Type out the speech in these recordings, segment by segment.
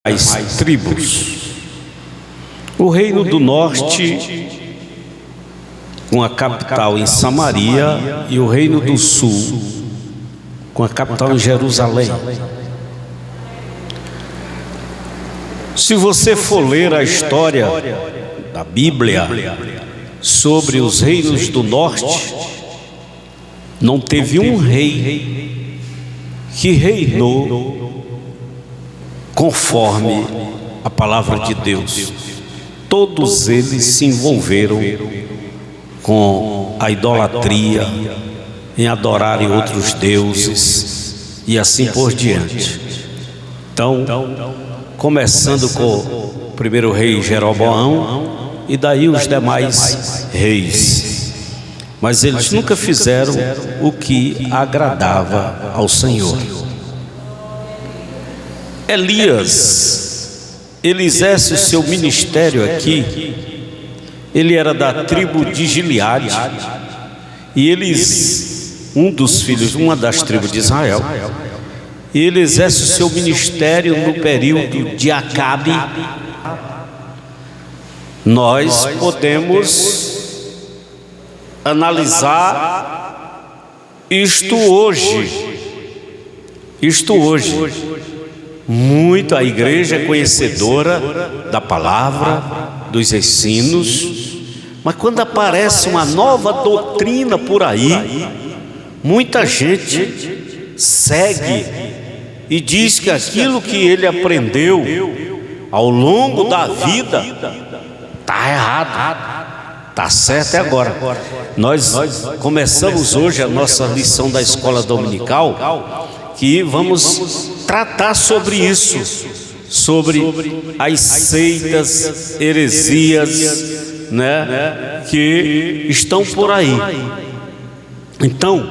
as tribos. O reino do norte, com a capital em Samaria, e o reino do sul, com a capital em Jerusalém. Se você for ler a história da Bíblia sobre os reinos do norte, não teve um rei que reinou conforme a palavra de Deus. Todos eles se envolveram com a idolatria, em adorarem outros deuses e assim por diante. Então, começando com o primeiro rei Jeroboão e daí os demais reis. Mas eles nunca fizeram o que agradava ao Senhor. Elias, ele exerce o seu ministério aqui. Ele era da tribo de Gileade, e uma das tribos de Israel. E ele exerce o seu ministério no período de Acabe. Nós podemos analisar isto hoje. Muito a igreja é conhecedora da palavra, dos ensinos, mas quando aparece uma nova doutrina por aí, muita gente segue e diz que aquilo que ele aprendeu ao longo da vida está errado, está certo agora. Nós começamos hoje a nossa lição da escola dominical, que vamos tratar sobre isso, sobre as seitas, heresias, que estão por aí. Então,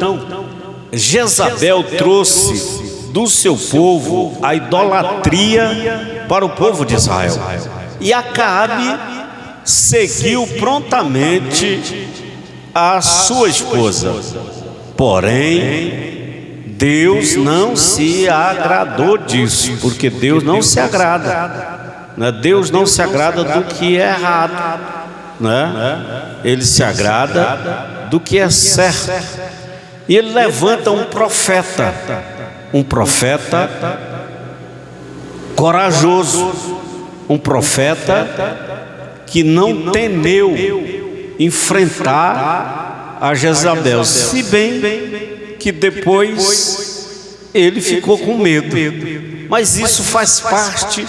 Jezabel trouxe do seu povo a idolatria para o povo de Israel, e Acabe seguiu prontamente a sua esposa. Porém, Deus não se agradou disso, porque Deus não se agrada, Deus não se agrada do que é errado, Ele se agrada do que é certo. E ele levanta um profeta corajoso, um profeta que não temeu enfrentar a Jezabel, se bem que depois ele ficou com medo. Mas isso faz parte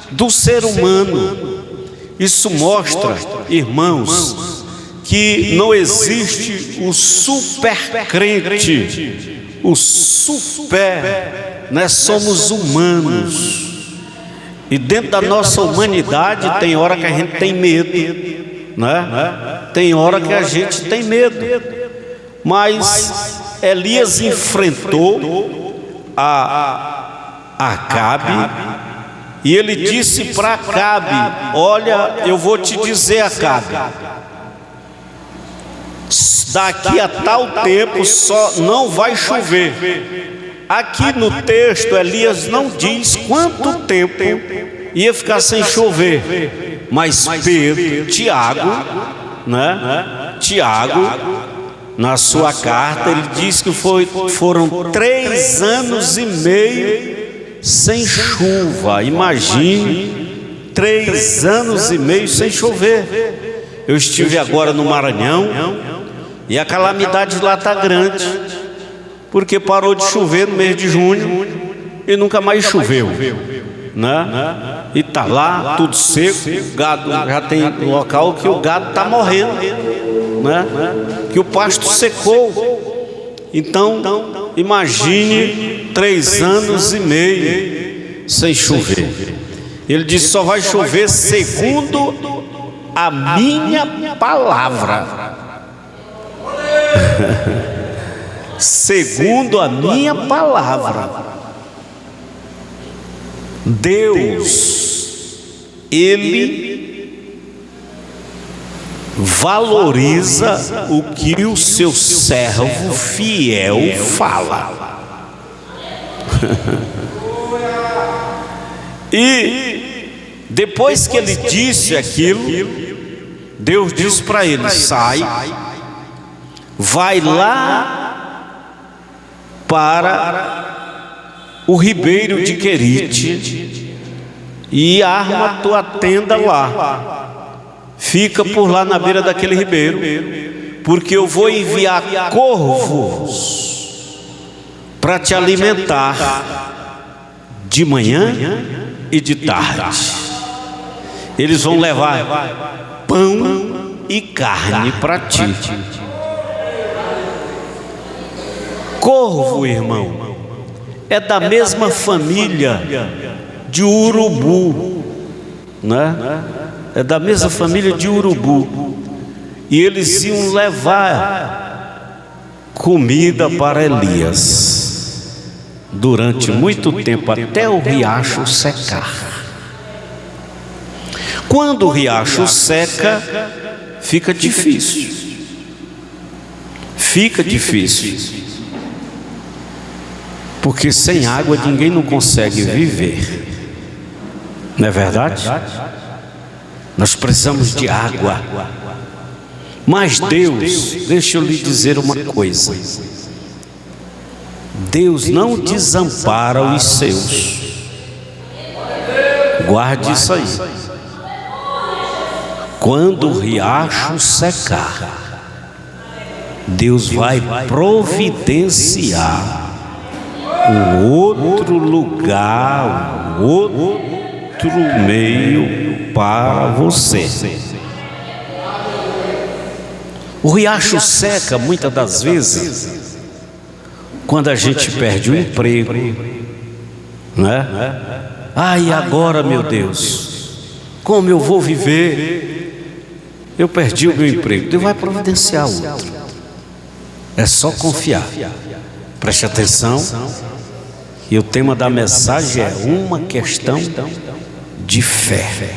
do ser humano. Isso mostra, irmãos, que não existe o super crente, somos humanos. E dentro da nossa humanidade tem hora que a gente tem medo, Tem hora que a gente tem medo. Mas Elias enfrentou a Acabe, e ele disse para Acabe: olha, eu vou te dizer, Acabe, daqui a tal tempo só não vai chover. Aqui no texto Elias não diz quanto tempo ia ficar sem chover, mas Pedro, Tiago, na sua carta, ele diz que foram 3 anos e meio sem chuva. Imagine, 3 anos e meio sem chover. Eu estive agora no Maranhão e a calamidade lá está grande, porque parou de chover no mês de junho e nunca mais choveu, E está lá tudo seco. O gado já tem local que o gado está morrendo, que o pasto secou. Então, imagine 3 anos e meio sem chover. Ele disse: só vai chover segundo a minha palavra. Segundo a minha palavra. Deus, Ele valoriza o que o seu servo fiel fala. E depois que ele disse aquilo, Deus disse para ele: sai, vai lá para o ribeiro de Querite e arma a tua tenda lá, fica por lá na beira daquele ribeiro, porque eu vou enviar corvos para te alimentar de manhã e de tarde. Eles vão levar pão e carne para ti. Corvo, irmão, é da mesma família de urubu, né? É da mesma família de urubu. E eles iam levar comida para Elias durante muito tempo, até o riacho secar. Quando o riacho seca, fica difícil. Fica difícil. Porque sem água ninguém não consegue viver. Não é verdade? Nós precisamos de água. Mas Deus, deixa eu lhe dizer uma coisa: Deus não desampara os seus. Guarde isso aí. Quando o riacho secar, Deus vai providenciar um outro lugar, um outro meio para você. O riacho seca muitas das vezes quando a gente perde o emprego, né? Ai, agora, meu Deus, como eu vou viver? Eu perdi o meu emprego. Deus vai providenciar outro. É só confiar. Preste atenção. E o tema da mensagem é uma questão de fé.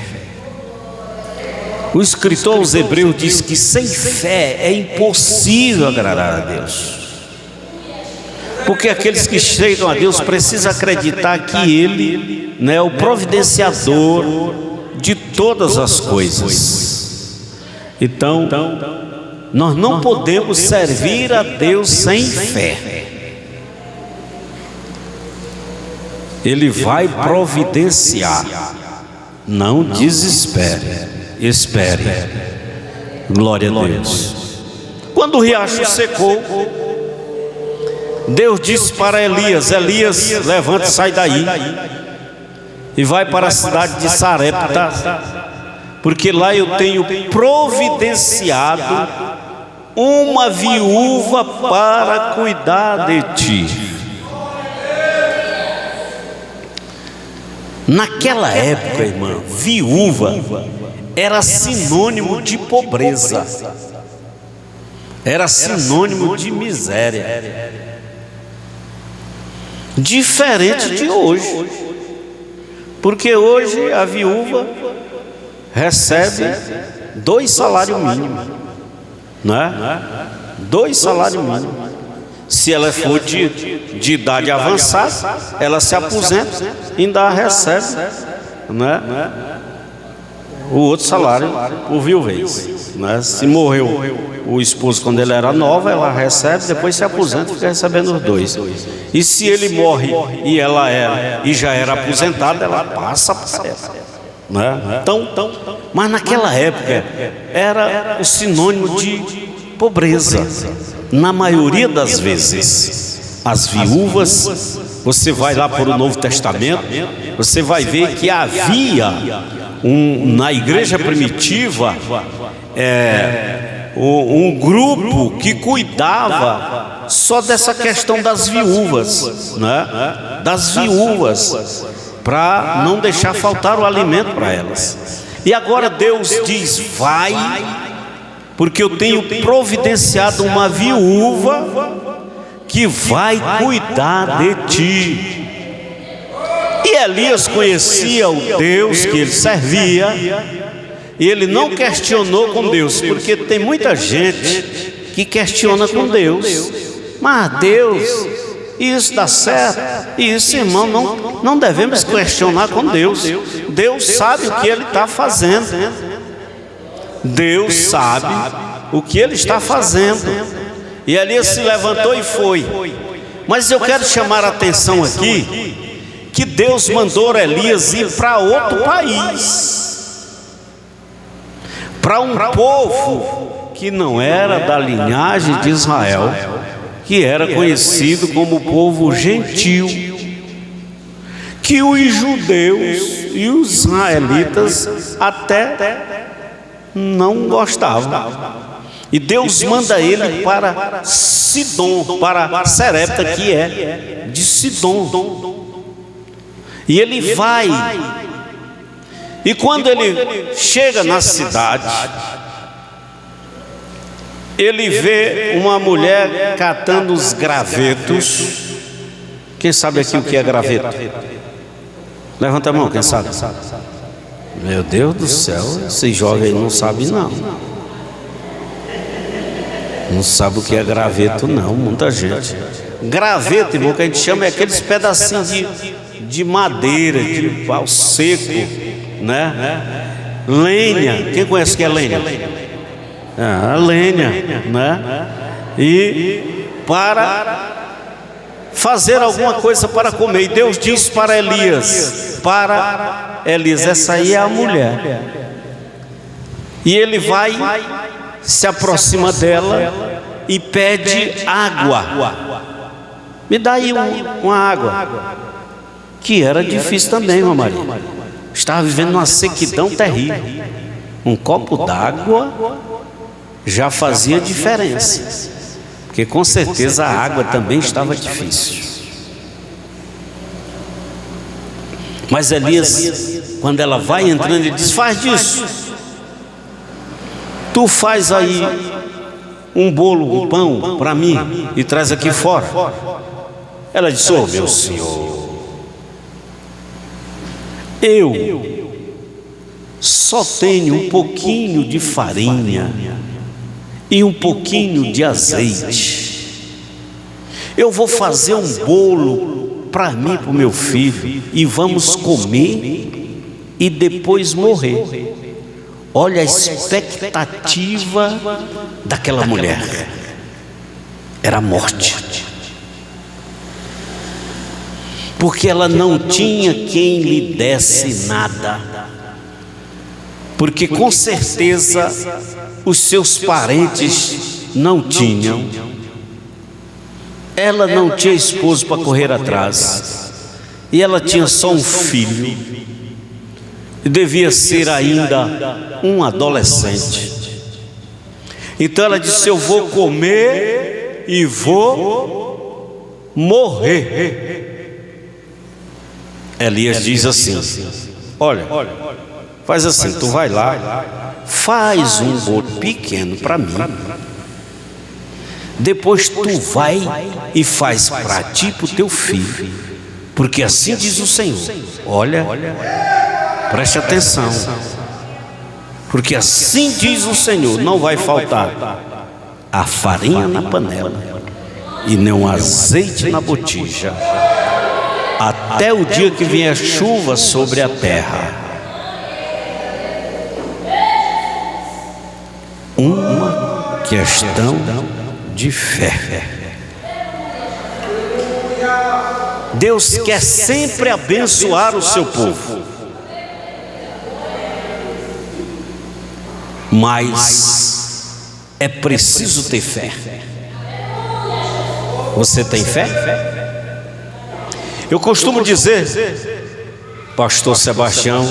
O escritor aos Hebreus diz que sem fé é impossível agradar a Deus. Porque aqueles que chegam a Deus precisam acreditar que Ele, né, é o providenciador de todas as coisas. Então, nós não podemos servir a Deus sem fé. Ele vai providenciar. Não desespere, espere. Glória a Deus. Quando o riacho secou, Deus disse para Elias: Elias, levanta e sai daí e vai para a cidade de Sarepta, porque lá eu tenho providenciado uma viúva para cuidar de ti. Naquela época, irmã, viúva era sinônimo de pobreza, era sinônimo de miséria, diferente de hoje, porque hoje a viúva recebe 2 salários mínimos, né? 2 salários mínimos. Se ela for de idade avançada, ela se aposenta e ainda recebe, né, o outro salário por viuvez, né? Se morreu o esposo quando ele era nova, ela recebe, depois se aposenta e fica recebendo os 2. E se ele morre e ela já era aposentada, ela passa para ela, né? Então, mas naquela época era o sinônimo de pobreza. Na maioria das vezes, as viúvas, você vai lá para o Novo Testamento, você vai ver que havia na igreja primitiva um grupo que cuidava só dessa questão das viúvas, né? Das viúvas, para não deixar faltar o alimento para elas. E agora Deus diz: vai, porque eu tenho providenciado uma viúva que vai cuidar de ti. E Elias conhecia o Deus que ele servia, e ele não questionou com Deus, porque tem muita gente que questiona com Deus. Mas Deus, e isso dá certo. E isso, irmão, não devemos questionar com Deus. Deus sabe o que Ele está fazendo. Deus sabe o que Ele está fazendo. E Elias se levantou e foi. Mas eu quero chamar a atenção aqui, que Deus mandou Elias ir para outro país, para um povo que não era da linhagem de Israel, que era conhecido como povo gentil, que os judeus e os israelitas até não gostavam. E Deus manda ele para Sidom, para Serepta, que é de Sidom. E ele vai. E quando ele chega na cidade, ele vê uma mulher catando os gravetos. Quem sabe aqui o que é graveto? Levanta a mão, quem sabe? Meu Deus do céu, você joga aí, não sabe não. Não sabe o que é graveto não, muita gente. Graveto, irmão, que a gente chama é aqueles pedacinhos de madeira, de pau seco, né? Lenha, quem conhece o que é lenha? A lenha, né? E para fazer alguma coisa para comer. E Deus disse para Elias, essa aí é a mulher. E ele vai, se aproxima dela e pede água. Me dá aí uma água. Que era difícil também, irmã Maria. Estava vivendo uma sequidão terrível. Um copo d'água já fazia diferença, porque com certeza a água também estava difícil. Mas Elias, quando ela vai entrando, ele diz: faz disso. Tu faz aí um bolo, um pão para mim e traz aqui fora. Ela disse: oh meu senhor, eu só tenho um pouquinho de farinha e um pouquinho de azeite. Eu vou fazer um bolo para mim e para o meu filho, e vamos comer e depois morrer. Olha a expectativa daquela mulher. Era a morte. Porque ela não tinha quem lhe desse nada. Porque com certeza os seus parentes não tinham. Ela não tinha esposo para correr atrás. E ela tinha só um filho. E devia ser ainda um adolescente. Então ela disse: eu vou comer e vou morrer. Elias diz assim: olha, faz assim, tu vai lá, faz um bolo pequeno para mim, depois tu vai e faz para ti e para o teu filho, porque assim diz o Senhor. Olha, preste atenção, porque assim diz o Senhor: não vai faltar a farinha na panela e nem o azeite na botija, até o dia que vier chuva sobre a terra. Uma questão de fé. Deus quer sempre abençoar o seu povo, mas é preciso ter fé. Você tem fé? Eu costumo dizer, pastor Sebastião,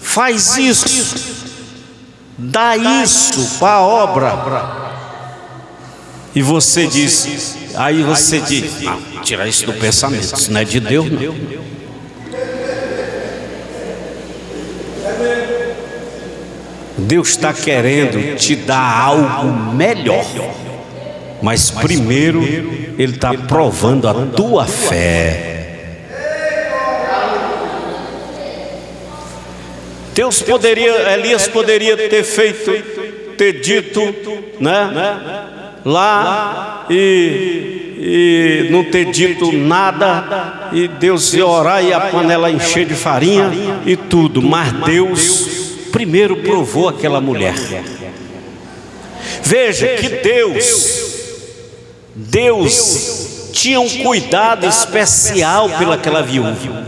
faz isso, dá isso para a obra. E você diz, aí você diz: não, tira isso do pensamento, isso não é de Deus não. Deus está querendo te dar algo melhor, mas primeiro Ele está provando a tua fé. Elias poderia ter dito, né? Lá e e não ter dito nada, e Deus ia orar e a panela encher de farinha e tudo, mas Deus primeiro provou aquela mulher. Veja que Deus tinha um cuidado especial pelaquela viúva.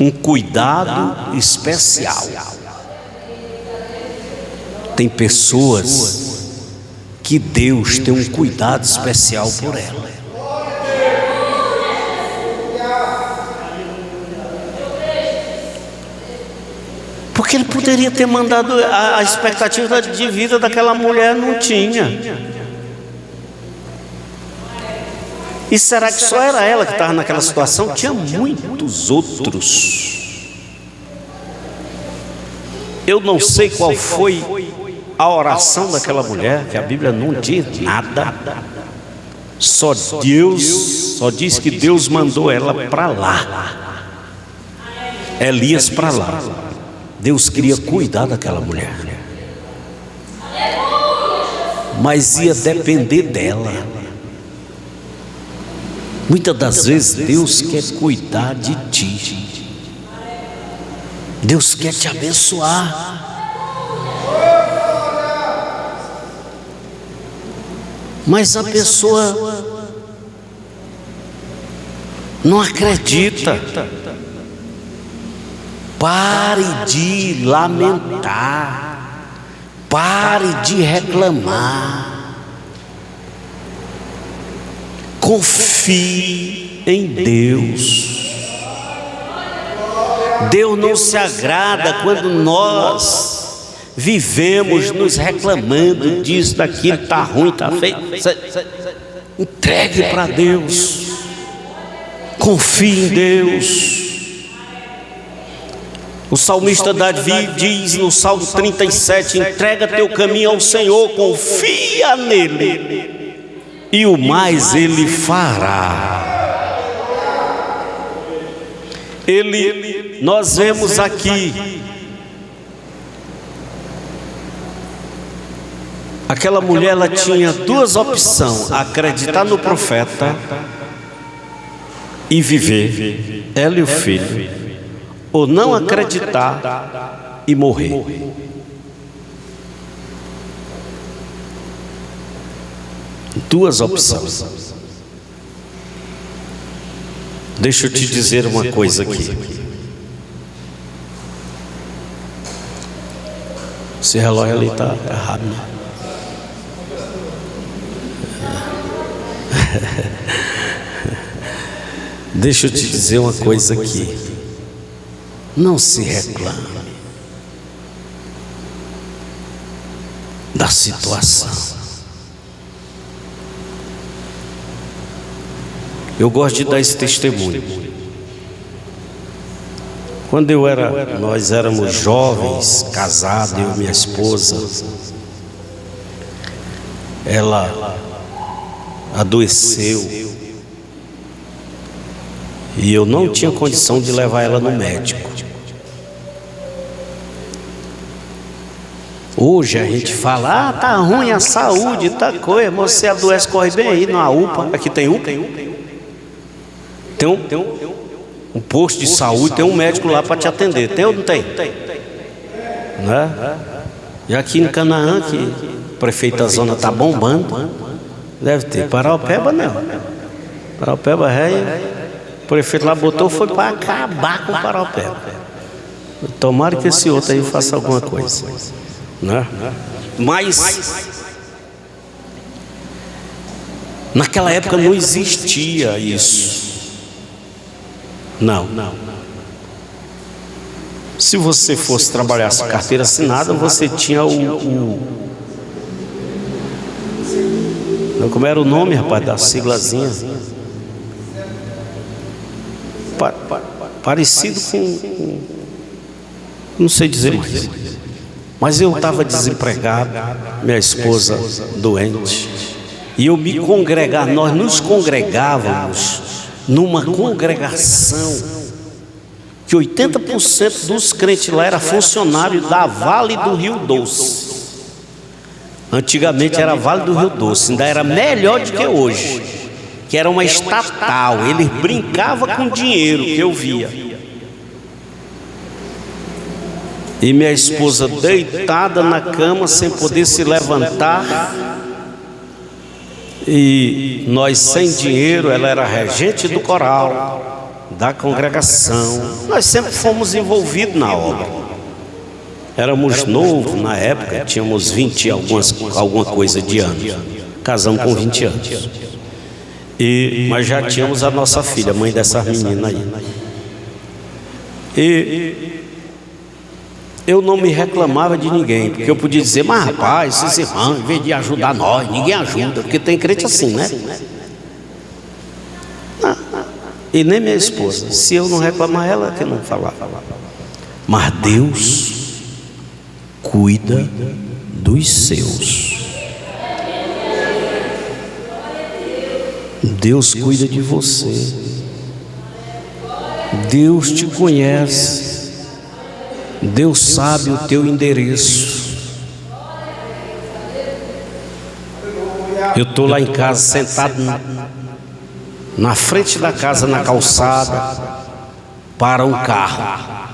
Um cuidado especial. Tem pessoas que Deus tem um cuidado especial por ela. Porque Ele poderia ter mandado, a expectativa de vida daquela mulher não tinha. E será que só era ela que estava naquela situação? Tinha muitos outros. Eu não sei qual foi a oração daquela mulher, que a Bíblia não diz nada. Só diz que Deus mandou ela para lá. Elias para lá. Deus queria cuidar daquela mulher, mas ia depender dela. Muitas das vezes Deus quer cuidar de ti. Deus quer te abençoar. Mas a pessoa não acredita. Pare de lamentar. Pare de reclamar. Confie em Deus. Deus não se agrada quando nós vivemos nos reclamando disso, daquilo, está ruim, está feio. Entregue para Deus. Confie em Deus. O salmista Davi diz no Salmo 37: entrega teu caminho ao Senhor, confia nele, e o mais Ele fará. Nós vemos aqui aquela mulher, ela tinha duas opções: acreditar no profeta e viver, ela e o filho, ou não acreditar e morrer. Duas opções. Deixa eu te dizer uma coisa aqui. Esse relógio ali está errado, né? Deixa eu te dizer uma coisa aqui. Não se reclame da situação. Eu gosto de dar esse testemunho. Quando nós éramos jovens, casados, eu e minha esposa, ela adoeceu e eu não tinha condição de levar ela no médico. Hoje a gente fala: tá ruim a saúde, tá coisa, você adoece, corre bem aí na UPA. Aqui tem UPA? Tem um posto de saúde, tem um médico lá para te atender. Tem ou não tem? Né? E aqui em Canaã, que o prefeito da zona está bombando, deve ter. Paraupeba não. Paraupeba o prefeito lá botou, foi para acabar com o Paraupeba. Tomara que esse outro aí faça alguma coisa, né? Mas naquela época não existia isso. Não. Se você fosse trabalhar essa carteira assinada, você tinha como era o nome, rapaz, da siglazinha? Parecido com... Não sei dizer mais. Mas eu estava desempregado, minha esposa doente, e eu me congregar, nós nos congregávamos numa congregação que 80% dos crentes lá era funcionário da Vale do Rio Doce. Antigamente era Vale do Rio Doce, ainda era melhor do que hoje, que era uma estatal. Ele brincava com dinheiro, que eu via. E minha esposa deitada na cama, sem poder se levantar. E nós sem dinheiro. Ela era regente do coral, da congregação. Nós sempre fomos envolvidos na obra. Éramos novos na época, tínhamos 20 e alguma coisa de anos. Casamos com 20 anos. Mas já tínhamos a nossa filha, mãe dessas meninas aí. E eu não me reclamava de ninguém, porque eu podia dizer: mas rapaz, esses irmãos, em vez de ajudar nós, ninguém ajuda, porque tem crente assim, né? E nem minha esposa, se eu não reclamar, ela que não falava. Mas Deus cuida dos seus. Deus cuida de você. Deus te conhece. Deus sabe o teu endereço. Eu estou lá em casa, sentado na frente da casa, na calçada, para um carro,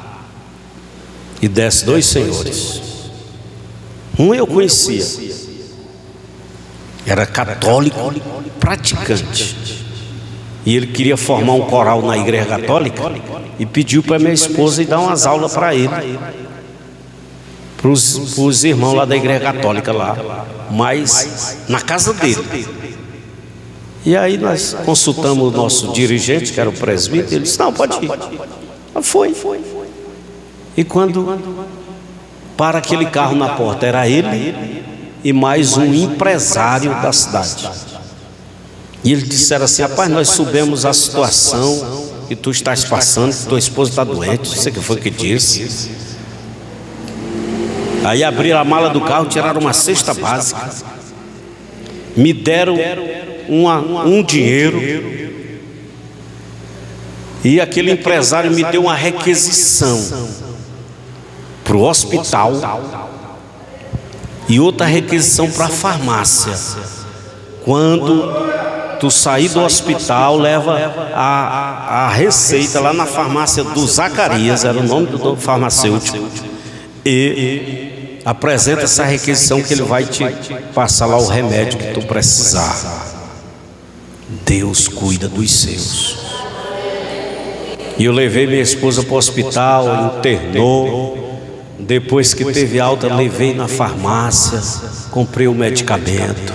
e desce dois senhores. Um eu conhecia, era católico praticante, e ele queria formar um coral na igreja católica e pediu para minha esposa ir dar umas aulas para ele, para os irmãos lá da igreja católica lá, mas na casa dele. E aí nós consultamos o nosso dirigente, que era o presbítero. Ele disse: não, pode ir. Foi. E quando para aquele carro na porta, era ele e mais um empresário da cidade. E eles disseram assim: rapaz, nós soubemos a situação que tu estás passando, que tua esposa está doente. Não sei o que foi que disse. Aí abriram a mala do carro, tiraram uma cesta básica, me deram um dinheiro, e aquele empresário me deu uma requisição para o hospital e outra requisição para a farmácia. Quando tu sair do hospital, leva a receita lá na farmácia do Zacarias, era o nome do farmacêutico, e apresenta essa requisição que ele vai te passar lá o remédio que tu precisar. Deus cuida dos seus. E eu levei minha esposa para o hospital, internou. Depois que teve alta, levei na farmácia, comprei o medicamento.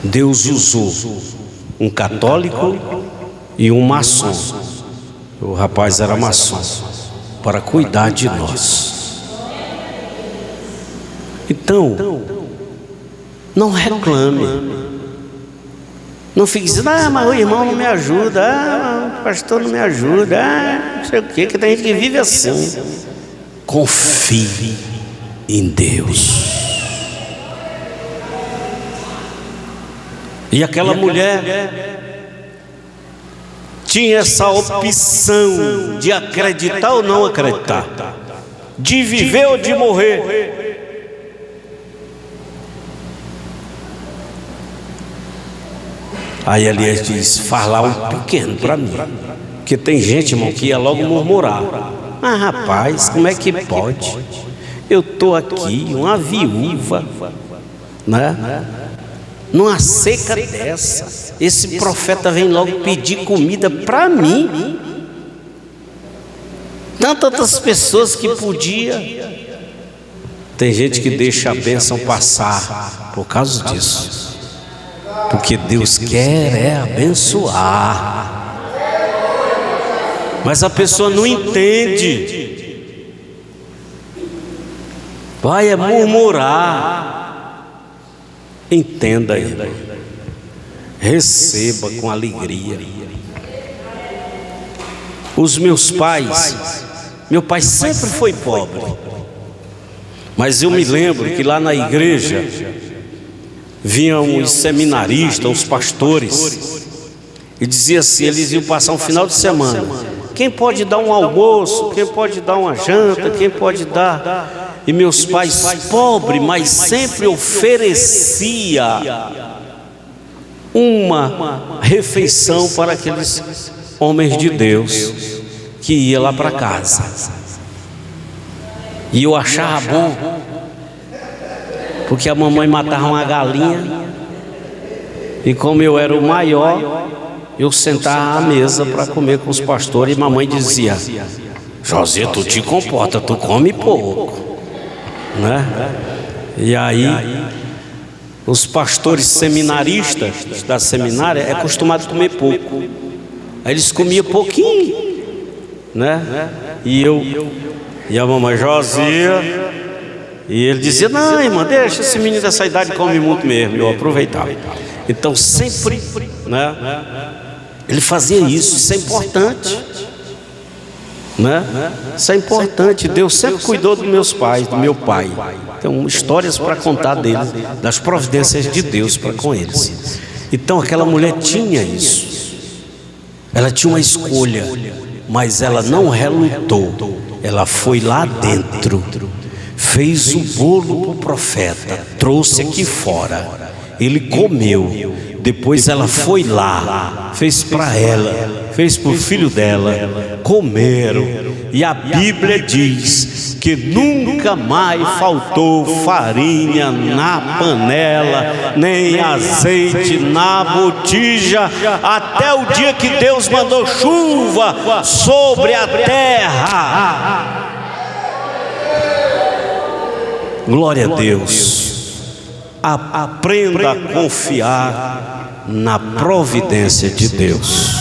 Deus usou um católico e um maçom. O rapaz era maçom, para cuidar de nós. Então, não reclame. Não fique dizendo: ah, mas o irmão não me ajuda, ah, o pastor não me ajuda, ah, não sei o que tem gente que vive assim. Confie em Deus. E aquela mulher tinha essa opção de acreditar ou não acreditar, de viver ou de morrer. Aí Elias diz: faz lá um pequeno para mim, porque tem gente, irmão, que ia logo murmurar: ah, rapaz, como é que pode? Eu estou aqui, uma viúva, né? Numa seca dessa, esse profeta vem logo pedir comida para mim. Tantas pessoas que podia. Tem gente que deixa a bênção passar por causa disso, porque Deus quer abençoar, mas a pessoa não entende, vai murmurar. Entenda aí, receba com alegria. Os meus pais, meu pai sempre foi pobre, mas eu me lembro que lá na igreja vinham os seminaristas, os pastores, e dizia assim: eles iam passar um final de semana. Quem pode dar um almoço? Quem pode dar uma janta? Quem pode dar E meus pais, pobres, mas sempre oferecia uma refeição para aqueles homens de Deus que ia lá para casa. E eu achava bom, porque a mamãe matava uma galinha, e como eu era o maior, eu sentava à mesa para comer com os pastores, e mamãe dizia: José, tu te comporta, tu come pouco, né? E aí os pastores seminaristas da seminária é acostumado a comer pouco, aí eles comiam pouquinho, né? E a mamãe: José, e ele dizia: não, irmã, deixa esse menino dessa idade, come muito mesmo. Eu aproveitava. Então sempre, né, ele fazia isso. Isso é importante, né? Isso é importante. Deus sempre cuidou dos meus pais, do meu pai. Tem histórias para contar deles, das providências de Deus para com eles. Então aquela mulher tinha isso. Ela tinha uma escolha, mas ela não relutou. Ela foi lá dentro, fez o bolo para o profeta, trouxe aqui fora. Ele comeu. Depois ela foi lá, fez para ela, fez para o filho dela, comeram. E a Bíblia diz que nunca mais faltou farinha na panela, nem azeite na botija, até o dia que Deus mandou chuva sobre a terra. Glória a Deus. Aprenda a confiar na providência de Deus.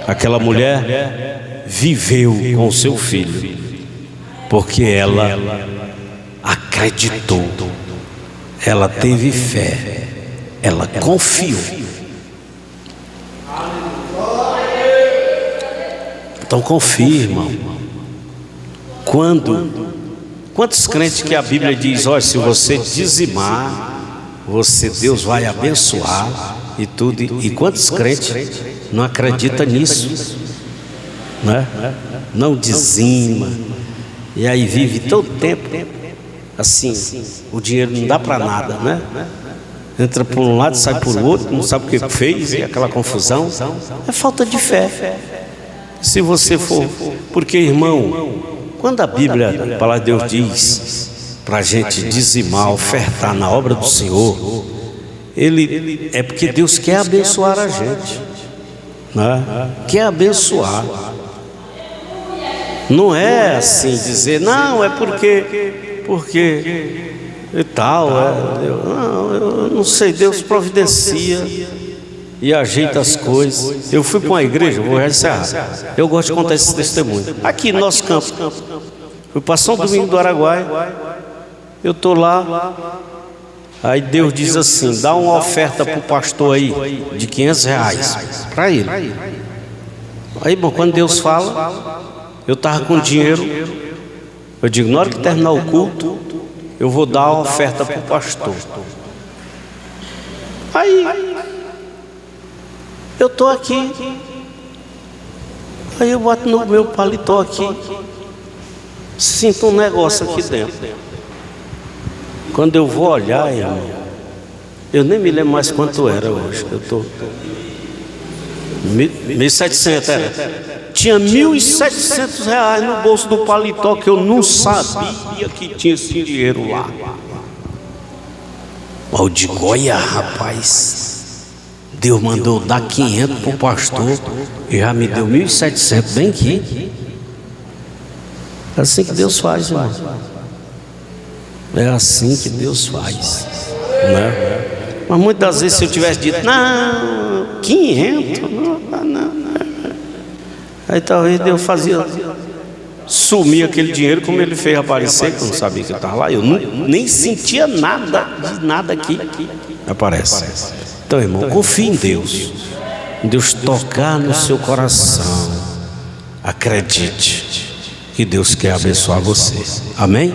Aquela mulher viveu com seu filho, porque ela acreditou, ela teve fé, ela confiou. Então confie, irmão. Quantos crentes que a Bíblia diz: olha, se você dizimar, Deus vai abençoar e tudo. E quantos crentes não acreditam nisso, né? Não dizima, e aí vive todo tempo assim, o dinheiro não dá para nada, né? Entra por um lado, sai por outro, não sabe o que fez, e aquela confusão. É falta de fé. Se você for, porque, irmão, quando a Bíblia, a palavra de Deus diz para a gente dizimar, ofertar na obra do Senhor, é porque Deus quer abençoar a gente, né? Quer abençoar. Não é assim dizer, não, é porque e tal, não, eu não sei, Deus providencia e ajeita as coisas. Eu fui para uma igreja, vou encerrar. Eu gosto de contar esse testemunho. Aqui no nosso campo, fui para São Domingos do Araguaia. Eu estou lá. Aí Deus diz assim: dá uma oferta para o pastor aí de R$500 para ele. Aí, bom, quando Deus fala, eu estava com dinheiro. Eu digo: na hora que terminar o culto, eu vou dar uma oferta para o pastor. Aí eu estou aqui, aí eu boto no meu paletó aqui, sinto um negócio aqui dentro. Quando eu vou olhar, irmão, eu nem me lembro mais quanto era hoje. Eu estou 1.700 era. Tinha R$1.700 no bolso do paletó, que eu não sabia que tinha esse dinheiro lá. Eu digo: olha, rapaz, Deus mandou dar 500 para o pastor e já me deu 1.700 bem aqui. É assim que Deus faz, irmão. É assim que Deus faz, né? Mas muitas das vezes, se eu tivesse dito: não, 500, não. Aí talvez Deus fazia sumir aquele dinheiro, como ele fez aparecer, que eu não sabia que eu estava lá. Eu nem sentia nada de nada aqui. Aparece. Então, irmão, confie em Deus. Deus tocar no seu coração. Acredite que Deus quer abençoar você. Amém?